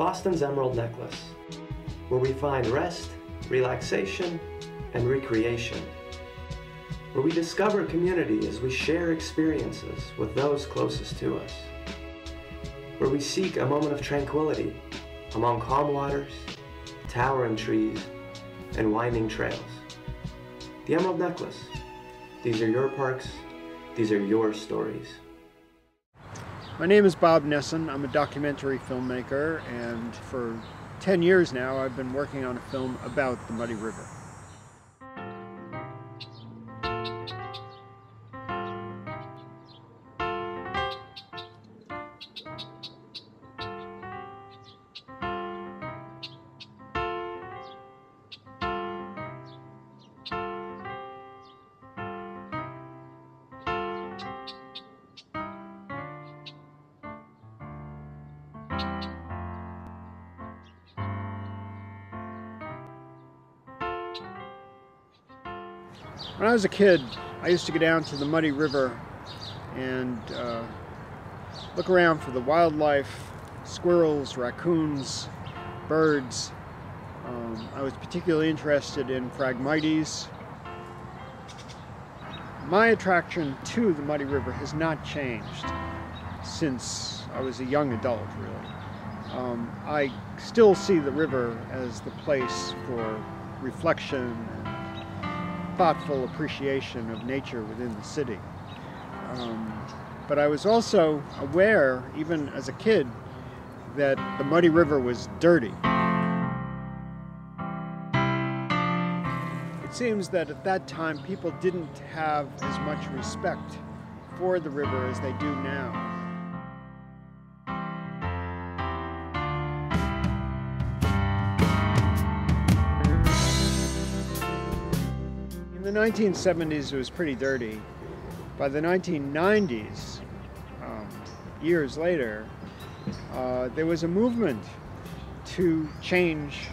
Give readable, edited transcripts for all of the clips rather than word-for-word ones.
Boston's Emerald Necklace, where we find rest, relaxation, and recreation. Where we discover community as we share experiences with those closest to us. Where we seek a moment of tranquility among calm waters, towering trees, and winding trails. The Emerald Necklace. These are your parks. These are your stories. My name is Bob Nesson. I'm a documentary filmmaker, and for 10 years now I've been working on a film about the Muddy River. When I was a kid, I used to go down to the Muddy River and look around for the wildlife, squirrels, raccoons, birds. I was particularly interested in Phragmites. My attraction to the Muddy River has not changed since I was a young adult, really. I still see the river as the place for reflection and thoughtful appreciation of nature within the city. But I was also aware, even as a kid, that the Muddy River was dirty. It seems that at that time people didn't have as much respect for the river as they do now. In the 1970s, it was pretty dirty. By the 1990s, years later, there was a movement to change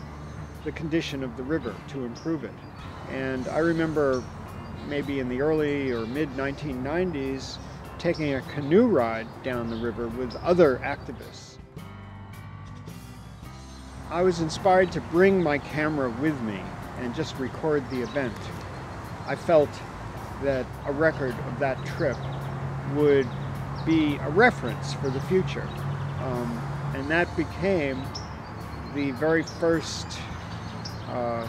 the condition of the river, to improve it. And I remember maybe in the early or mid-1990s taking a canoe ride down the river with other activists. I was inspired to bring my camera with me and just record the event. I felt that a record of that trip would be a reference for the future. And that became the very first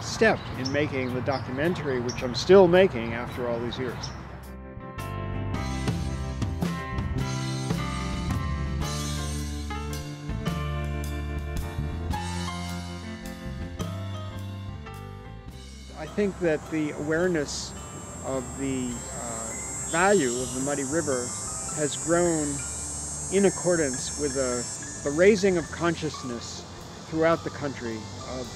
step in making the documentary, which I'm still making after all these years. I think that the awareness of the value of the Muddy River has grown in accordance with the raising of consciousness throughout the country of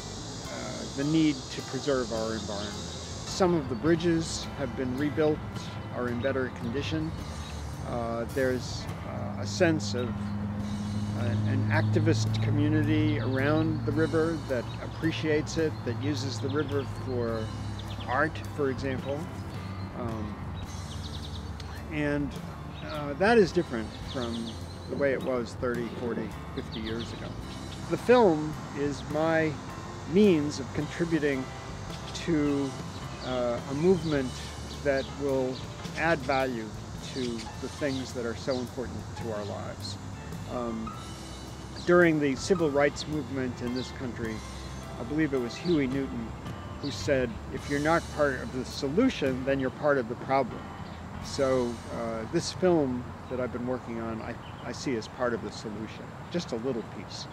the need to preserve our environment. Some of the bridges have been rebuilt, are in better condition. There's a sense of an activist community around the river that appreciates it, that uses the river for art, for example. That is different from the way it was 30, 40, 50 years ago. The film is my means of contributing to a movement that will add value to the things that are so important to our lives. During the civil rights movement in this country, I believe it was Huey Newton who said, if you're not part of the solution, then you're part of the problem. So this film that I've been working on, I see as part of the solution, just a little piece.